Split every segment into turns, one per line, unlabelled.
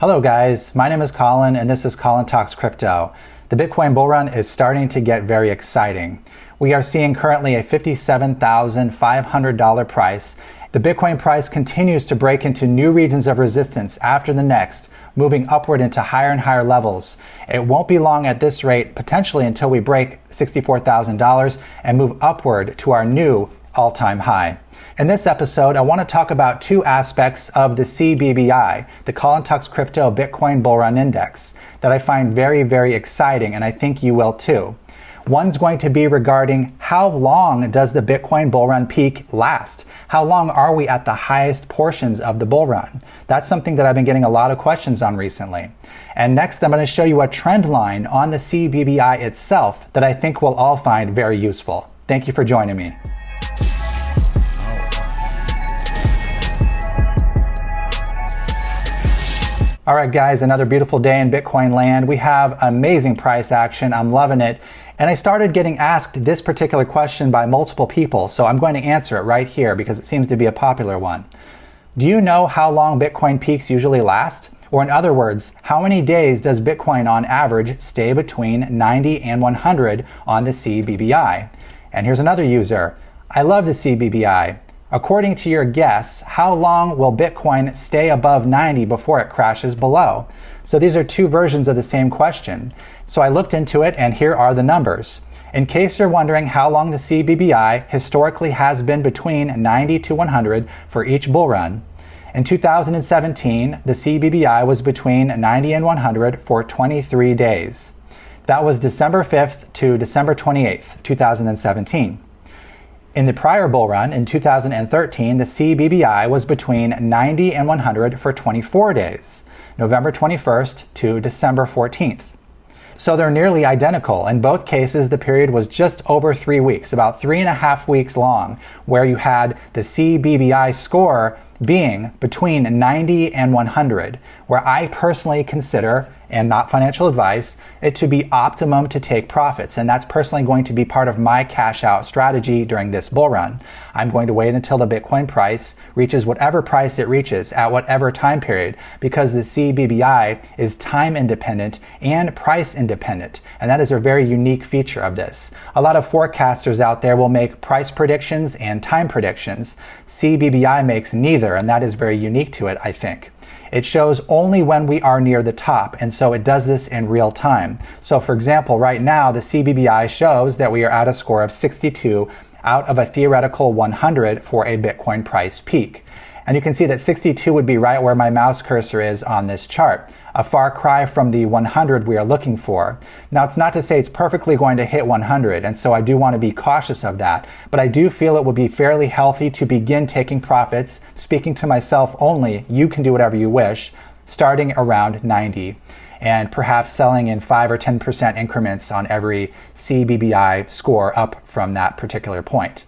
Hello guys, my name is Colin and this is Colin Talks Crypto. The Bitcoin bull run is starting to get very exciting. We are seeing currently a $57,500 price. The Bitcoin price continues to break into new regions of resistance after the next, moving upward into higher and higher levels. It won't be long at this rate, potentially until we break $64,000 and move upward to our new all-time high. In this episode, I want to talk about two aspects of the CBBI, the Colin Talks Crypto Bitcoin Bull Run Index, that I find very, very exciting, and I think you will too. One's going to be regarding how long does the Bitcoin bull run peak last? How long are we at the highest portions of the bull run? That's something that I've been getting a lot of questions on recently. And next, I'm going to show you a trend line on the CBBI itself that I think we'll all find very useful. Thank you for joining me. All right, guys, another beautiful day in Bitcoin land. We have amazing price action. I'm loving it. And I started getting asked this particular question by multiple people, so I'm going to answer it right here because it seems to be a popular one. Do you know how long Bitcoin peaks usually last? Or in other words, how many days does Bitcoin on average stay between 90 and 100 on the CBBI? And here's another user. I love the CBBI. According to your guess, how long will Bitcoin stay above 90 before it crashes below? So these are two versions of the same question. So I looked into it and here are the numbers. In case you're wondering how long the CBBI historically has been between 90 to 100 for each bull run, in 2017, the CBBI was between 90 and 100 for 23 days. That was December 5th to December 28th, 2017. In the prior bull run, in 2013, the CBBI was between 90 and 100 for 24 days, November 21st to December 14th. So they're nearly identical. In both cases, the period was just over 3 weeks, about 3.5 weeks long, where you had the CBBI score being between 90 and 100, where I personally consider, and not financial advice, it to be optimum to take profits. And that's personally going to be part of my cash out strategy during this bull run. I'm going to wait until the Bitcoin price reaches whatever price it reaches at whatever time period, because the CBBI is time independent and price independent. And that is a very unique feature of this. A lot of forecasters out there will make price predictions and time predictions. CBBI makes neither, and that is very unique to it, I think. It shows only when we are near the top, and so it does this in real time. So for example, right now the CBBI shows that we are at a score of 62 out of a theoretical 100 for a Bitcoin price peak. And you can see that 62 would be right where my mouse cursor is on this chart, a far cry from the 100 we are looking for. Now, it's not to say it's perfectly going to hit 100, and so I do want to be cautious of that, but I do feel it will be fairly healthy to begin taking profits, speaking to myself only, you can do whatever you wish, starting around 90, and perhaps selling in 5 or 10% increments on every CBBI score up from that particular point.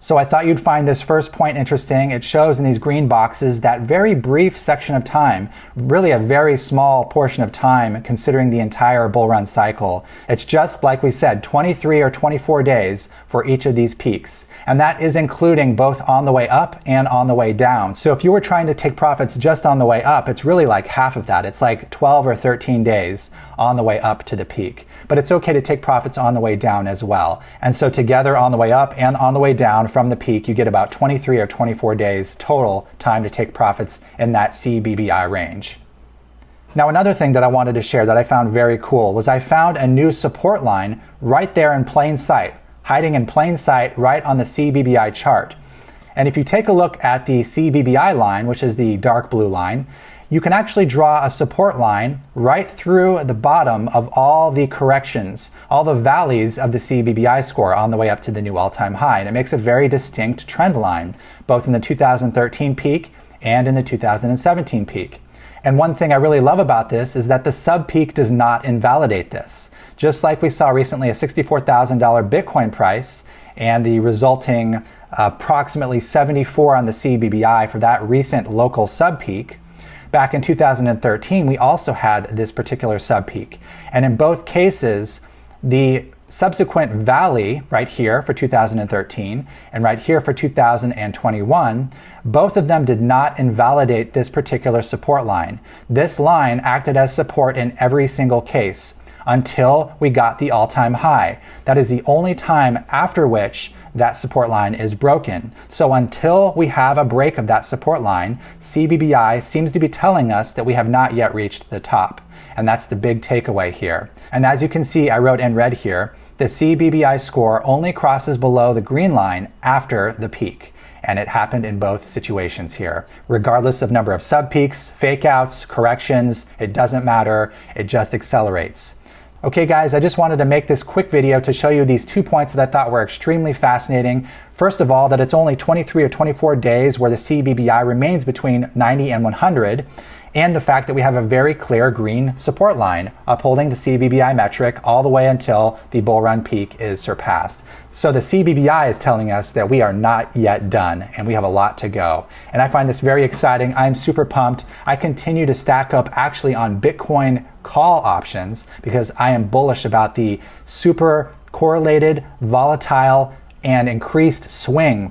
So I thought you'd find this first point interesting. It shows in these green boxes that very brief section of time, really a very small portion of time considering the entire bull run cycle. It's just, like we said, 23 or 24 days for each of these peaks. And that is including both on the way up and on the way down. So if you were trying to take profits just on the way up, it's really like half of that. It's like 12 or 13 days on the way up to the peak. But it's okay to take profits on the way down as well. And so together on the way up and on the way down from the peak, you get about 23 or 24 days total time to take profits in that CBBI range. Now, another thing that I wanted to share that I found very cool was I found a new support line right there in plain sight, hiding in plain sight right on the CBBI chart. And if you take a look at the CBBI line, which is the dark blue line, you can actually draw a support line right through the bottom of all the corrections, all the valleys of the CBBI score on the way up to the new all-time high. And it makes a very distinct trend line, both in the 2013 peak and in the 2017 peak. And one thing I really love about this is that the sub-peak does not invalidate this. Just like we saw recently a $64,000 Bitcoin price and the resulting approximately 74 on the CBBI for that recent local sub-peak, back in 2013, we also had this particular sub-peak. And in both cases, the subsequent valley right here for 2013 and right here for 2021, both of them did not invalidate this particular support line. This line acted as support in every single case until we got the all-time high. That is the only time after which that support line is broken. So until we have a break of that support line, CBBI seems to be telling us that we have not yet reached the top. And that's the big takeaway here. And as you can see, I wrote in red here, the CBBI score only crosses below the green line after the peak. And it happened in both situations here. Regardless of number of sub-peaks, fake outs, corrections, it doesn't matter, it just accelerates. Okay guys, I just wanted to make this quick video to show you these 2 points that I thought were extremely fascinating. First of all, that it's only 23 or 24 days where the CBBI remains between 90 and 100, and the fact that we have a very clear green support line upholding the CBBI metric all the way until the bull run peak is surpassed. So the CBBI is telling us that we are not yet done and we have a lot to go. And I find this very exciting. I'm super pumped. I continue to stack up actually on Bitcoin call options because I am bullish about the super correlated, volatile, and increased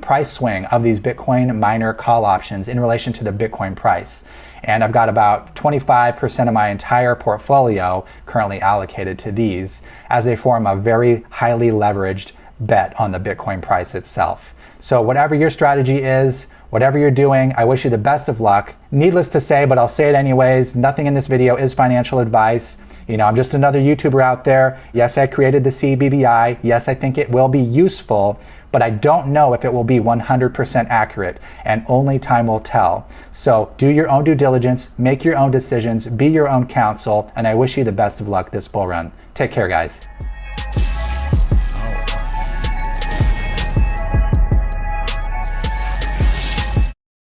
price swing of these Bitcoin miner call options in relation to the Bitcoin price. And I've got about 25% of my entire portfolio currently allocated to these as a form of very highly leveraged bet on the Bitcoin price itself. So whatever your strategy is, whatever you're doing, I wish you the best of luck. Needless to say, but I'll say it anyways, nothing in this video is financial advice. You know, I'm just another YouTuber out there. Yes, I created the CBBI. Yes, I think it will be useful, but I don't know if it will be 100% accurate, and only time will tell. So do your own due diligence, make your own decisions, be your own counsel, and I wish you the best of luck this bull run. Take care, guys.